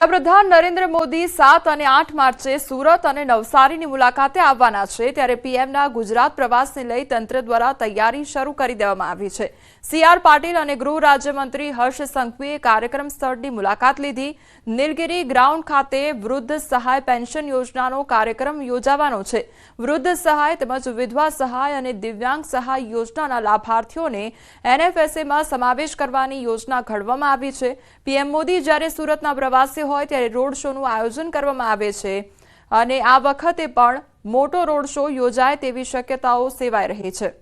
વડાપ્રધાન નરેન્દ્ર મોદી 7 અને 8 માર્ચે સુરત અને નવસારીની મુલાકાતે આવવાના છે ત્યારે પીએમના ગુજરાત પ્રવાસને લઈ તંત્ર દ્વારા તૈયારી શરૂ કરી દેવામાં આવી છે। સીઆર પાટીલ અને ગૃહ રાજ્યમંત્રી હર્ષ સંઘવીએ કાર્યક્રમ સ્થળની મુલાકાત લીધી। નીલગિરી ગ્રાઉન્ડ ખાતે વૃદ્ધ સહાય પેન્શન યોજનાનો કાર્યક્રમ યોજાવાનો છે। વૃદ્ધ સહાય તેમજ વિધવા સહાય અને દિવ્યાંગ સહાય યોજનાના લાભાર્થીઓને એનએફએસએમાં સમાવેશ કરવાની યોજના ઘડવામાં આવી છે। પીએમ મોદી જ્યારે સુરતના પ્રવાસે હોય ત્યારે રોડ શોનું આયોજન કરવામાં આવે છે અને આ વખતે પણ મોટો રોડ શો યોજાય તેવી શક્યતાઓ સેવાઈ રહી છે।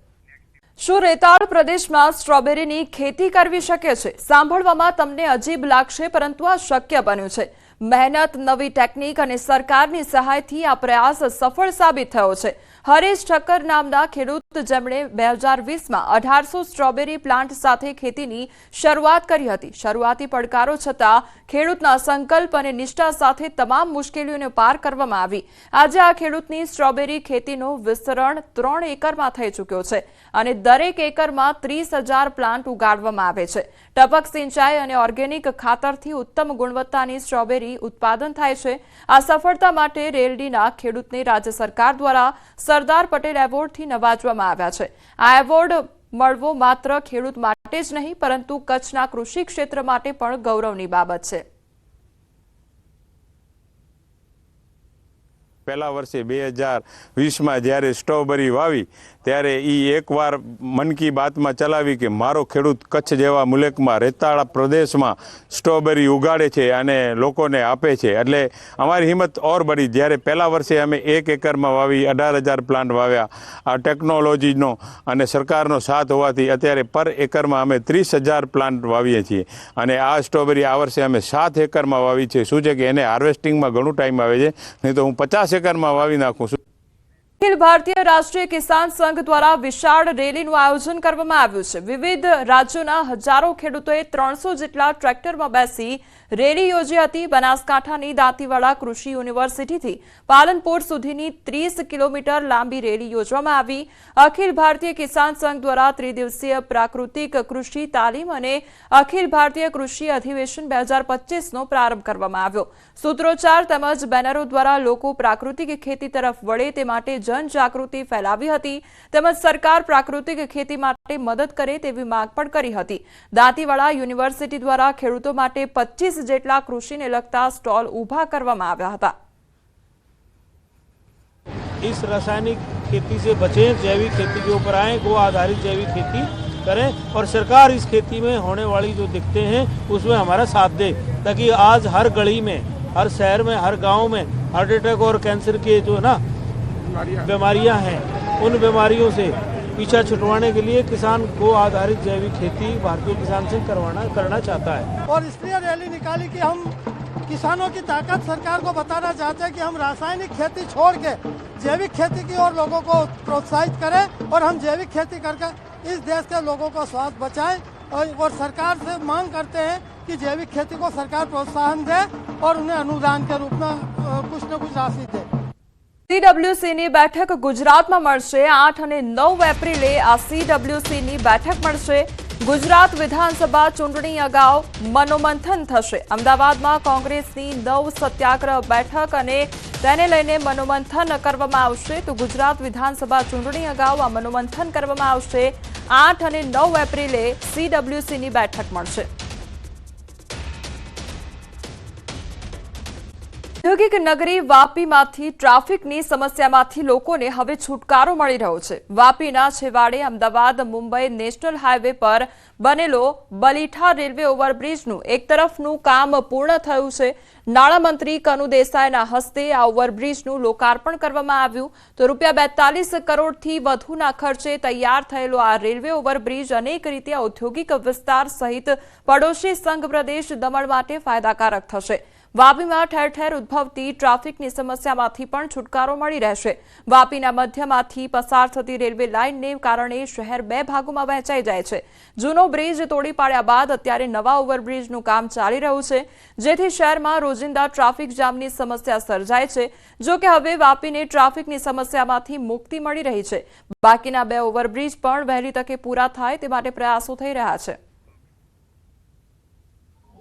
શું રેતાળ પ્રદેશમાં સ્ટ્રોબેરીની ખેતી કરવી શક્ય છે? સાંભળવામાં તમને અજીબ લાગશે પરંતુ આ શક્ય બન્યું છે। મહેનત, નવી ટેકનિક અને સરકારની સહાયથી આ પ્રયાસ સફળ સાબિત થયો છે। હરેશ ઠક્કર નામના ખેડૂત જેમણે 2020માં 1800 સ્ટ્રોબેરી પ્લાન્ટ સાથે ખેતીની શરૂઆત કરી હતી। શરૂઆતી પડકારો છતાં ખેડૂતના સંકલ્પ અને નિષ્ઠા સાથે તમામ મુશ્કેલીઓને પાર કરવામાં આવી। આજે આ ખેડૂતની સ્ટ્રોબેરી ખેતીનો વિસ્તરણ 3 એકરમાં થઈ ચૂક્યો છે અને દરેક એકરમાં 30,000 પ્લાન્ટ ઉગાડવામાં આવે છે। ટપક સિંચાઈ અને ઓર્ગેનિક ખાતરથી ઉત્તમ ગુણવત્તાની સ્ટ્રોબેરી ઉત્પાદન થાય છે। આ સફળતા માટે રેલડીના ખેડૂતને રાજ્ય સરકાર દ્વારા સરદાર પટેલ એવોર્ડથી નવાજવામાં આવ્યા છે। આ એવોર્ડ મળવો માત્ર ખેડૂત માટે જ નહીં પરંતુ કચ્છના કૃષિ ક્ષેત્ર માટે પણ ગૌરવની બાબત છે। પહેલા વર્ષે 2020માં જ્યારે સ્ટ્રોબેરી વાવી ત્યારે એકવાર મન કી બાતમાં ચલાવી કે મારો ખેડૂત કચ્છ જેવા મુલકમાં રેતાળ પ્રદેશમાં સ્ટ્રોબેરી ઉગાડે છે અને લોકોને આપે છે। એટલે અમારી હિંમત ઓર બળી। જ્યારે પહેલા વર્ષે અમે 1 એકરમાં વાવી 18,000 પ્લાન્ટ વાવ્યા। આ ટેકનોલોજીનો અને સરકારનો સાથ હોવાથી અત્યારે પર એકરમાં અમે 30,000 પ્લાન્ટ વાવીએ છીએ અને આ સ્ટ્રોબેરી આ વર્ષે અમે 7 એકરમાં વાવી છે। શું છે કે એને હાર્વેસ્ટિંગમાં ઘણું ટાઈમ આવે છે, નહીં તો હું 50 એકરમાં વાવી નાખું છું। અખિલ ભારતીય રાષ્ટ્રીય કિસાન સંઘ દ્વારા વિશાળ રેલીનું આયોજન કરવામાં આવ્યું છે। વિવિધ રાજ્યોના હજારો ખેડૂતોએ 300 જેટલા ટ્રેક્ટરમાં બેસી રેલી યોજી હતી। બનાસકાંઠાની દાંતીવાડા કૃષિ યુનિવર્સિટીથી પાલનપુર સુધીની 30 કિલોમીટર લાંબી રેલી યોજવામાં આવી। અખિલ ભારતીય કિસાન સંઘ દ્વારા ત્રિદિવસીય પ્રાકૃતિક કૃષિ તાલીમ અને અખિલ ભારતીય કૃષિ અધિવેશન 2025નો પ્રારંભ કરવામાં આવ્યો। સૂત્રોચ્ચાર તેમજ બેનરો દ્વારા લોકો પ્રાકૃતિક ખેતી તરફ વળે તે માટે જનજાગૃતિ ફેલાવી હતી તેમજ સરકાર પ્રાકૃતિક ખેતી માટે મદદ કરે તેવી માંગ પણ કરી હતી। દાંતીવાડા યુનિવર્સિટી દ્વારા ખેડૂતો માટે 25 જેટલા કૃષિને લગતા સ્ટોલ ઊભા કરવામાં આવ્યા હતા। इस रासायनिक खेती से बचें, जैविक खेती के ऊपर आए, गो आधारित जैविक खेती करें और सरकार इस खेती में होने वाली जो दिक्कतें हैं उसमें हमारा साथ दे ताकि आज हर गली में, हर शहर में, हर गांव में हार्ट अटैक और कैंसर के जो है ना बीमारियां हैं उन बीमारियों से पीछा छुटवाने के लिए किसान गो आधारित जैविक खेती भारतीय किसान संघ करना चाहता है। और इसलिए रैली निकाली कि हम किसानों की ताकत सरकार को बताना चाहते हैं कि हम रासायनिक खेती छोड़ के जैविक खेती की ओर लोगों को प्रोत्साहित करें और हम जैविक खेती करके इस देश के लोगों को स्वास्थ्य बचाएं और सरकार से मांग करते हैं कि जैविक खेती को सरकार प्रोत्साहन दे और उन्हें अनुदान के रूप में कुछ न कुछ राशि दे। સીડબ્લ્યુસીની બેઠક ગુજરાતમાં મળશે। 8 અને 9 એપ્રિલે આ સીડબ્લ્યુસીની બેઠક મળશે। ગુજરાત વિધાનસભા ચૂંટણી અગાઉ મનોમંથન થશે। અમદાવાદમાં કોંગ્રેસની 9 સત્યાગ્રહ બેઠક અને તેને લઈને મનોમંથન કરવામાં આવશે તો ગુજરાત વિધાનસભા ચૂંટણી અગાઉ આ મનોમંથન કરવામાં આવશે। 8 અને 9 એપ્રિલે સીડબ્લ્યુસીની બેઠક મળશે। ઔદ્યોગિક નગરી વાપીમાંથી ટ્રાફિકની સમસ્યામાંથી લોકોને હવે છુટકારો મળી રહ્યો છે। વાપીના છેવાડે અમદાવાદ મુંબઈ નેશનલ હાઈવે પર બનેલો બલીઠા રેલવે ઓવરબ્રિજનું એક તરફનું કામ પૂર્ણ થયું છે। નાણામંત્રી કનુ દેસાઈના હસ્તે આ ઓવરબ્રિજનું લોકાર્પણ કરવામાં આવ્યું તો ₹42 કરોડથી વધુના ખર્ચે તૈયાર થયેલો આ રેલવે ઓવરબ્રિજ અનેક રીતે ઔદ્યોગિક વિસ્તાર સહિત પડોશી સંઘ પ્રદેશ દમણ માટે ફાયદાકારક થશે। વાપીમાં ઠેર ઠેર ઉદ્ભવતી ટ્રાફિકની સમસ્યામાંથી પણ છુટકારો મળી રહેશે। વાપીના મધ્યમાંથી પસાર થતી રેલવે લાઇનને કારણે શહેર 2 ભાગોમાં વહેંચાઈ જાય છે। જૂનો બ્રિજ તોડી પાડ્યા બાદ અત્યારે નવા ઓવરબ્રિજનું કામ ચાલી રહ્યું છે જેથી શહેરમાં રોજિંદા ટ્રાફિક જામની સમસ્યા સર્જાય છે। જો કે હવે વાપીને ટ્રાફિકની સમસ્યામાંથી મુક્તિ મળી રહી છે। બાકીના 2 ઓવરબ્રિજ પણ વહેલી તકે પૂરા થાય તે માટે પ્રયાસો થઈ રહ્યા છે।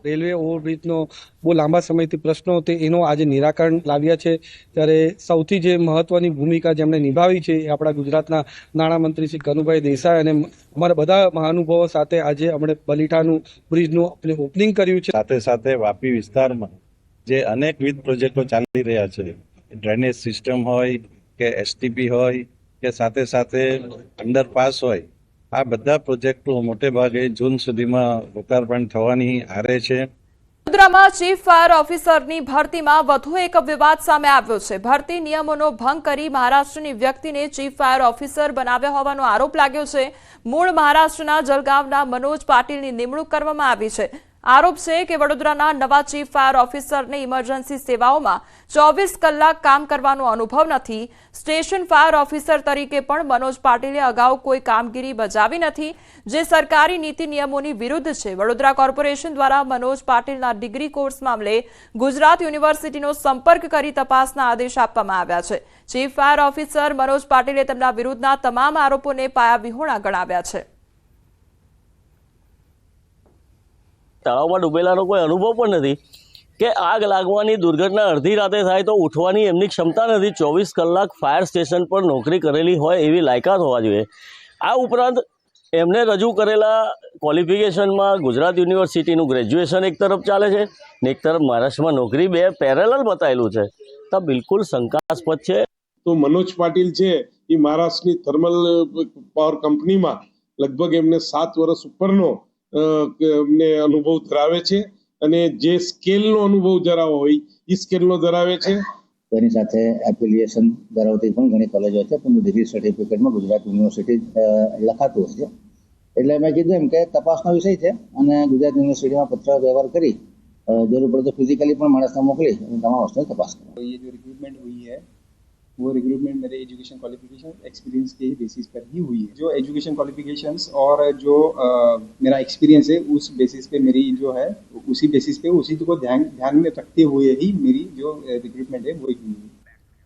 રેલવે ઓવરબ્રિજનો બહુ લાંબા સમયથી પ્રશ્નો હતો એનો આજે નિરાકરણ લાવ્યા છે. ત્યારે સૌથી જે મહત્વની ભૂમિકા જેમણે નિભાવી છે એ આપણા ગુજરાતના નાણામંત્રી શ્રી કનુભાઈ દેસાઈ અને અમારા બધા મહાનુભાવો સાથે આજે આપણે બલીઠાનું બ્રિજનું ઓપનિંગ કર્યું છે. સાથે સાથે વાપી વિસ્તારમાં જે અનેકવિધ પ્રોજેક્ટો ચાલી રહ્યા છે, ડ્રેનેજ સિસ્ટમ હોય કે એસટીપી હોય કે સાથે સાથે અંડરપાસ હોય, આ બધા પ્રોજેક્ટો મોટે ભાગે જૂન સુધીમાં લોકાર્પણ થવાની આરે છે. વડોદરામાં ચીફ ફાયર ઓફિસરની ભરતીમાં વધુ એક વિવાદ સામે આવ્યો છે. ભરતી નિયમોનો ભંગ કરી મહારાષ્ટ્રની વ્યક્તિને ચીફ ફાયર ઓફિસર બનાવ્યા હોવાનો આરોપ લાગ્યો છે. મૂળ મહારાષ્ટ્રના જલગાંવના મનોજ પાટીલની નિમણૂક કરવામાં આવી છે. આરોપ છે કે વડોદરાના નવા ચીફ ફાયર ઓફિસરને ઇમરજન્સી સેવાઓમાં 24 કલાક કામ કરવાનો અનુભવ નથી. સ્ટેશન ફાયર ઓફિસર તરીકે પણ મનોજ પાટીલે અગાઉ કોઈ કામગીરી બજાવી નથી, જે સરકારી નીતિ નિયમોની વિરુદ્ધ છે. વડોદરા કોર્પોરેશન દ્વારા મનોજ પાટીલના ડિગ્રી કોર્સ મામલે ગુજરાત યુનિવર્સિટીનો સંપર્ક કરી તપાસના આદેશ આપવામાં આવ્યા છે. ચીફ ફાયર ઓફિસર મનોજ પાટીલે તેમના વિરુદ્ધના તમામ આરોપોને પાયાવિહોણા ગણાવ્યા છે. તળાવમાં ડૂબેલાનો કોઈ અનુભવ પણ નથી કે આગ લાગવાની દુર્ઘટના અડધી રાતે થાય તો ઉઠવાની એમની ક્ષમતા નથી. 24 કલાક ફાયર સ્ટેશન પર નોકરી કરેલી હોય એવી લાયકાત હોવા જોઈએ. આ ઉપરાંત એમને રજૂ કરેલા ક્વોલિફિકેશનમાં ગુજરાત યુનિવર્સિટીનું ગ્રેજ્યુએશન એક તરફ ચાલે છે ને એક તરફ મહારાષ્ટ્રમાં નોકરી, બે પેરેલલ બતાવેલું છે. તો બિલકુલ શંકાસ્પદ છે. તો મનોજ પાટીલ છે એ મહારાષ્ટ્રની થર્મલ પાવર કંપનીમાં લગભગ એમને 7 વર્ષ ઉપરનો એમને અનુભવ ધરાવે છે અને જે સ્કેલનો અનુભવ ધરાવો હોય એ સ્કેલનો ધરાવે છે. તેની સાથે એફિલિએશન ધરાવતી પણ ઘણી કોલેજો છે, પણ ડિગ્રી સર્ટિફિકેટમાં ગુજરાત યુનિવર્સિટી લખાતું હોય છે. એટલે મેં કીધું એમ કે તપાસનો વિષય છે અને ગુજરાત યુનિવર્સિટીમાં પત્ર વ્યવહાર કરી જરૂર પડે તો ફિઝિકલી પણ માણસને મોકલી અને તમામ વસ્તુની તપાસ કરો. ये जो रिक्रूटमेंट हुई है वो रिक्रूटमेंट मेरे एजुकेशन क्वालिफिकेशन एक्सपीरियंस के बेसिस पर ही हुई है. जो एजुकेशन क्वालिफिकेशंस और जो मेरा एक्सपीरियंस है उस बेसिस पे मेरी जो है उसी बेसिस पे उसी को ध्यान में रखते हुए ही मेरी जो रिक्रूटमेंट है वो हुई है.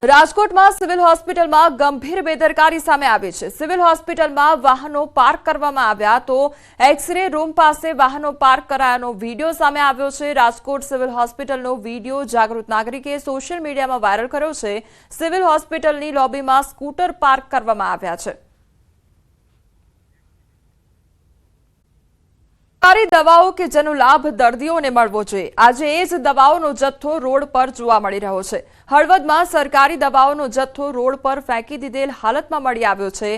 રાજકોટમાં સિવિલ હોસ્પિટલમાં ગંભીર બેદરકારી સામે આવી છે. સિવિલ હોસ્પિટલમાં વાહનો પાર્ક કરવામાં આવ્યા તો એક્સરે રૂમ પાસે વાહનો પાર્ક કરાયાનો વિડીયો સામે આવ્યો છે. રાજકોટ સિવિલ હોસ્પિટલનો વિડીયો જાગૃત નાગરિકે સોશિયલ મીડિયામાં વાયરલ કર્યો છે. સિવિલ હોસ્પિટલની લોબીમાં સ્કૂટર પાર્ક કરવામાં આવ્યા છે. સરકારી દવાઓ કે જેનો લાભ દર્દીઓને મળવો જોઈએ, આજે એ જ દવાઓનો જથ્થો રોડ પર જોવા મળી રહ્યો છે. હળવદમાં સરકારી દવાઓનો જથ્થો રોડ પર ફેંકી દીધેલ હાલતમાં મળી આવ્યો છે.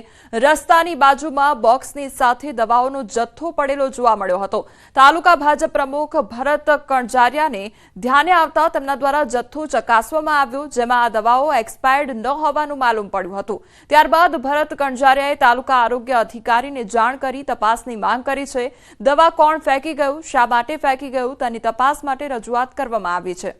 રસ્તાની બાજુમાં બોક્સની સાથે દવાઓનો જથ્થો પડેલો જોવા મળ્યો હતો. તાલુકા ભાજપ પ્રમુખ ભરત કણજારિયાને ધ્યાને આવતા તેમના દ્વારા જથ્થો ચકાસવામાં આવ્યો, જેમાં આ દવાઓ એક્સપાયર્ડ ન હોવાનું માલુમ પડ્યું હતું. ત્યારબાદ ભરત કણજારિયાએ તાલુકા આરોગ્ય અધિકારીને જાણ કરી તપાસની માંગ કરી છે. દવા કોણ ફેંકી ગયું, શા માટે ફેંકી ગયું તેની તપાસ માટે રજૂઆત કરવામાં આવી છે.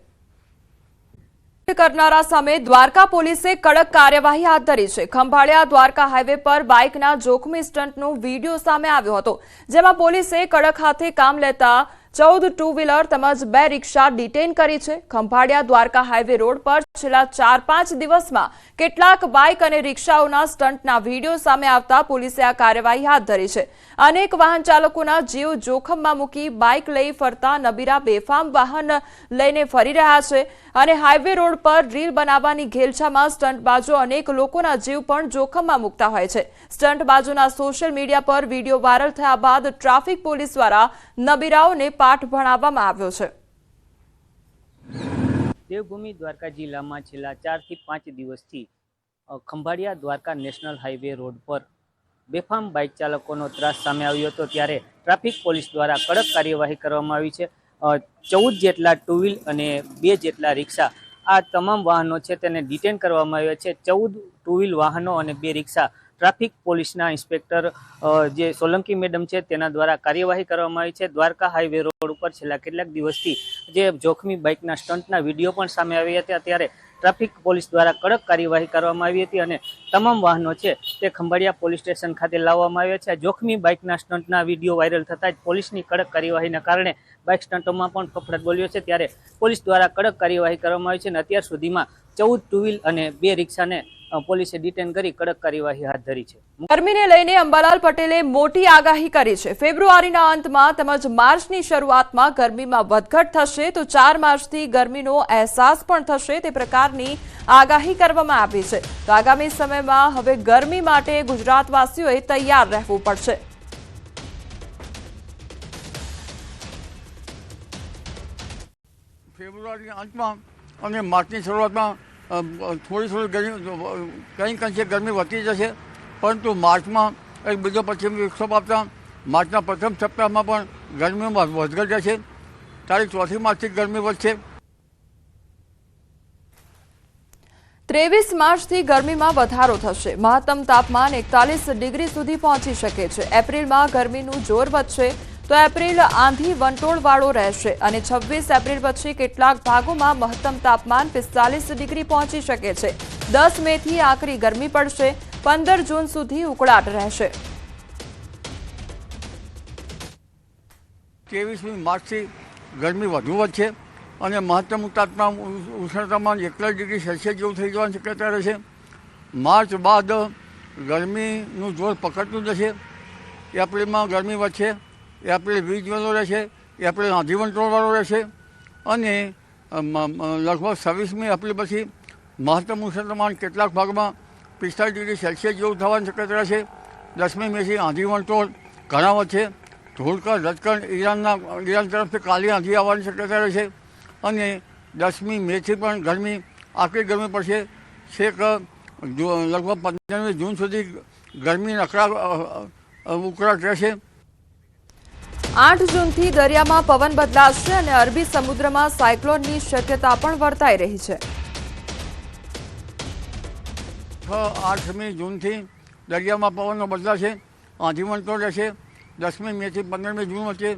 કરનારા સામે દ્વારકા પોલીસે કડક કાર્યવાહી હાથ ધરી છે. ખંભાળિયા દ્વારકા હાઈવે પર બાઇકના જોખમી સ્ટન્ટનો વિડીયો સામે આવ્યો હતો, જેમાં પોલીસે કડક હાથે કામ લેતા 14 ટુ વ્હીલર તેમજ 2 રિક્ષા ડિટેઇન કરી છે. ખંભાળિયા દ્વારકા હાઈવે રોડ પર છેલ્લા 4-5 દિવસમાં કેટલાક બાઇક અને રિક્ષાઓના સ્ટન્ટના વિડીયો સામે આવતા પોલીસે આ કાર્યવાહી હાથ ધરી છે. અનેક વાહન ચાલકોના જીવ જોખમમાં મૂકી બાઇક લઈ ફરતા નબીરા બેફામ વાહન લઈને ફરી રહ્યા છે અને હાઈવે રોડ પર રીલ બનાવવાની ઘેલછામાં સ્ટન્ટબાજો અનેક લોકોના જીવ પણ જોખમમાં મૂકતા હોય છે. સ્ટન્ટબાજોના સોશિયલ મીડિયા પર વિડીયો વાયરલ થયા બાદ ટ્રાફિક પોલીસ દ્વારા નબીરાઓને પાઠ ભણાવવામાં આવ્યો છે. દેવભૂમિ દ્વારકા જિલ્લામાં છેલ્લા 4 થી 5 દિવસથી Khambhalia Dwarka national highway road પર બેફામ બાઇક ચાલકોનો ત્રાસ સામે આવ્યો હતો, ત્યારે ટ્રાફિક પોલીસ દ્વારા કડક કાર્યવાહી કરવામાં આવી છે. 14 જેટલા ટુ વ્હીલ અને 2 જેટલા રિક્ષા, આ તમામ વાહનો છે તેને ડિટેન કરવામાં આવ્યા છે. 14 ટુ વ્હીલ વાહનો અને 2 રિક્ષા ટ્રાફિક પોલીસના ઇન્સ્પેક્ટર જે સોલંકી મેડમ છે તેના દ્વારા કાર્યવાહી કરવામાં આવી છે. દ્વારકા હાઈવે રોડ ઉપર છેલ્લા કેટલાક દિવસથી જે જોખમી બાઇકના સ્ટન્ટના વિડીયો પણ સામે આવ્યા હતા, ત્યારે ટ્રાફિક પોલીસ દ્વારા કડક કાર્યવાહી કરવામાં આવી હતી અને તમામ વાહનો છે તે ખંભાળિયા પોલીસ સ્ટેશન ખાતે લાવવામાં આવ્યા છે. જોખમી બાઇકના સ્ટન્ટના વિડીયો વાયરલ થતાં જ પોલીસની કડક કાર્યવાહીના કારણે બાઇક સ્ટન્ટોમાં પણ ફફડાટ બોલ્યો છે, ત્યારે પોલીસ દ્વારા કડક કાર્યવાહી કરવામાં આવી છે અને અત્યાર સુધીમાં 14 ટુ વ્હીલ અને 2 રિક્ષાને પોલીસે ડિટેન કરી કડક કાર્યવાહી હાથ ધરી છે. ગરમીને લઈને અંબાલાલ પટેલે મોટી આગાહી કરી છે. ફેબ્રુઆરીના અંતમાં તેમજ માર્ચની શરૂઆતમાં ગરમીમાં વધઘટ થશે તો 4 માર્ચથી ગરમીનો અહેસાસ પણ થશે તે પ્રકારની આગાહી કરવામાં આવી છે. તો આગામી સમયમાં હવે ગરમી માટે ગુજરાતવાસીઓએ તૈયાર રહેવું પડશે. ફેબ્રુઆરીના અંતમાં અને માર્ચની શરૂઆતમાં થોડી કંઈક અંશે ગરમી વધતી જશે, પરંતુ માર્ચમાં એક બીજો પશ્ચિમ વિક્ષોભ આપતા માર્ચના પ્રથમ સપ્તાહમાં પણ ગરમીમાં વધઘટ જશે. તારીખ 4 માર્ચથી ગરમી વધશે. 23 માર્ચથી ગરમીમાં વધારો થશે. મહત્તમ તાપમાન 41 ડિગ્રી સુધી પહોંચી શકે છે. એપ્રિલમાં ગરમીનું જોર વધશે તો એપ્રિલ આંધી વંટોળવાળો રહેશે અને 26 એપ્રિલ પછી કેટલાક ભાગોમાં મહત્તમ તાપમાન 45 ડિગ્રી પહોંચી શકે છે. 10 મેથી આકરી ગરમી પડશે. 15 જૂન સુધી ઉકળાટ રહેશે. 23મી માર્ચથી ગરમી વધુ વધશે અને મહત્તમ તાપમાન ઉષ્ણતામાન 41 ડિગ્રી સેલ્સિયસ જેવું થઈ જવાની શક્યતા રહેશે. માર્ચ બાદ ગરમીનું જોર પકડતું જશે. એપ્રિલમાં ગરમી વધશે. એપ્રિલ વીજવાળો રહેશે. એપ્રિલ આંધી વંટોળવાળો રહેશે અને લગભગ 26મી એપ્રિલ પછી મહત્તમ ઉષ્ણતામાન કેટલાક ભાગમાં 45 ડિગ્રી સેલ્સિયસ જેવું થવાની શક્યતા રહેશે. 10મી મેથી આંધી વંટોળ ઘણા વધશે. ધૂળકણ રજકણ ઈરાન તરફથી કાલી આંધી આવવાની શક્યતા રહેશે અને 10મી મેથી પણ ગરમી આકરી ગરમી પડશે. છેક લગભગ 15મી જૂન સુધી ગરમી ઉકળાટ રહેશે. 8 જૂનથી દરિયામાં પવન બદલાશે અને અરબી સમુદ્રમાં સાયક્લોનની શક્યતા પણ વર્તાઈ રહી છે. 8મી જૂનથી દરિયામાં પવનો બદલાશે. આંધી વંટોળ રહેશે. 10મી મેથી 15મી જૂન વચ્ચે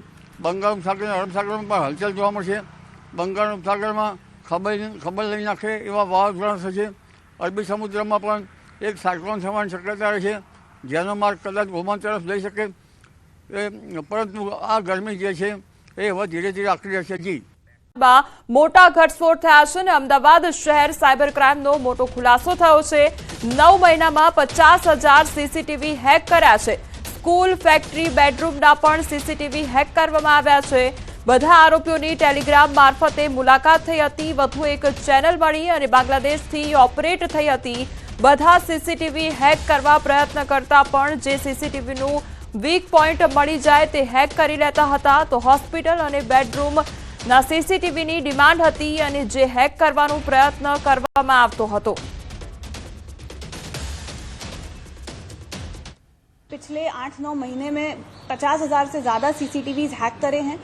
બંગાળ ઉપસાગર અને અરબ સાગરમાં પણ હલચલ જોવા મળશે. બંગાળ ઉપસાગરમાં ખબર લઈ નાખે એવા વાવાઝોડા થશે. અરબી સમુદ્રમાં પણ એક સાયક્લોન થવાની શક્યતા રહેશે જેનો માર્ગ કદાચ ઓમાન તરફ જઈ શકે. પરંતુ આ ગરમી જે છે એ હવે ધીરે ધીરે આકરી રહેશે. જી મોટા ઘટસ્ફોટ થયા છે અને અમદાવાદ શહેર સાયબર ક્રાઇમનો મોટો ખુલાસો થયો છે. 9 મહિનામાં 50,000 સીસીટીવી હેક કર્યા છે. સ્કૂલ, ફેક્ટરી, બેડરૂમના પણ સીસીટીવી હેક કરવામાં આવ્યા છે. બધા આરોપીઓની ટેલિગ્રામ મારફતે મુલાકાત થઈ હતી. વધુ એક ચેનલ મળી અને બાંગ્લાદેશથી ઓપરેટ થઈ હતી. બધા સીસીટીવી હેક કરવા પ્રયત્ન કરતા પણ જે સીસીટીવીનું વીક પોઈન્ટ મળી જાય તે હેક કરી લેતા હતા. તો હોસ્પિટલ અને બેડરૂમના સીસીટીવીની ડિમાન્ડ હતી અને જે હેક કરવાનો પ્રયત્ન કરવામાં આવતો હતો. पिछले 8-9 महीने में 50,000 से ज़्यादा सीसीटीवी हैक करे हैं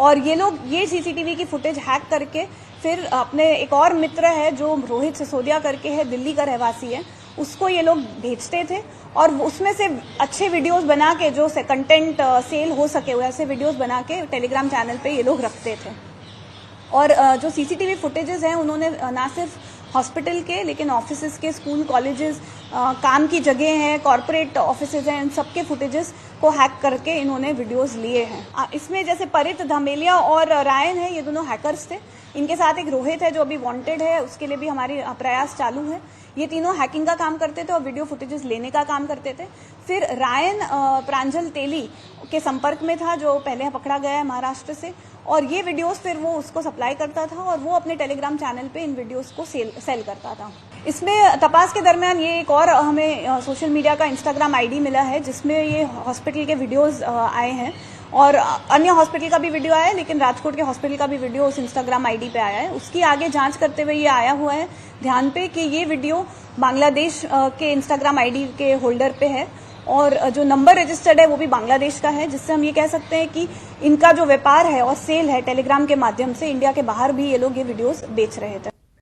और ये लोग ये सीसीटीवी की फुटेज हैक करके फिर अपने एक और मित्र है जो रोहित सिसोदिया करके है, दिल्ली का रहवासी है, उसको ये लोग भेजते थे और उसमें से अच्छे वीडियोस बना के जो कंटेंट सेल हो सके वैसे वीडियोस बना के टेलीग्राम चैनल पे ये लोग रखते थे. और जो सीसीटीवी फुटेजेस हैं उन्होंने ना सिर्फ हॉस्पिटल के लेकिन ऑफिसेज के, स्कूल, कॉलेजेस, काम की जगह हैं, कॉरपोरेट ऑफिसेज हैं, इन सब के फुटेजेस को हैक करके इन्होंने वीडियोस लिए हैं. इसमें जैसे परित धमेलिया और रायन है, ये दोनों हैकर्स थे. इनके साथ एक रोहित है जो अभी वांटेड है, उसके लिए भी हमारे प्रयास चालू है. ये तीनों हैकिंग का काम करते थे और वीडियो फुटेजेस लेने का काम करते थे. फिर रायन प्रांजल तेली के संपर्क में था जो पहले पकड़ा गया है महाराष्ट्र से, और ये वीडियोस फिर वो उसको सप्लाई करता था और वो अपने टेलीग्राम चैनल पे इन वीडियोस को सेल करता था. इसमें तपास के दरमियान ये एक और हमें सोशल मीडिया का इंस्टाग्राम आईडी मिला है जिसमें ये हॉस्पिटल के वीडियोस आए हैं और अन्य हॉस्पिटल का भी वीडियो आया है, लेकिन राजकोट के हॉस्पिटल का भी वीडियो उस इंस्टाग्राम आईडी पे आया है. उसकी आगे जांच करते हुए ये आया हुआ है ध्यान पे कि ये वीडियो बांग्लादेश के इंस्टाग्राम आईडी के होल्डर पे है और जो नंबर रजिस्टर्ड है वो भी बांग्लादेश का है, जिससे हम ये कह सकते हैं कि इनका जो व्यापार है और सेल है टेलीग्राम के माध्यम से इंडिया के बाहर भी ये लोग ये वीडियोस बेच रहे थे.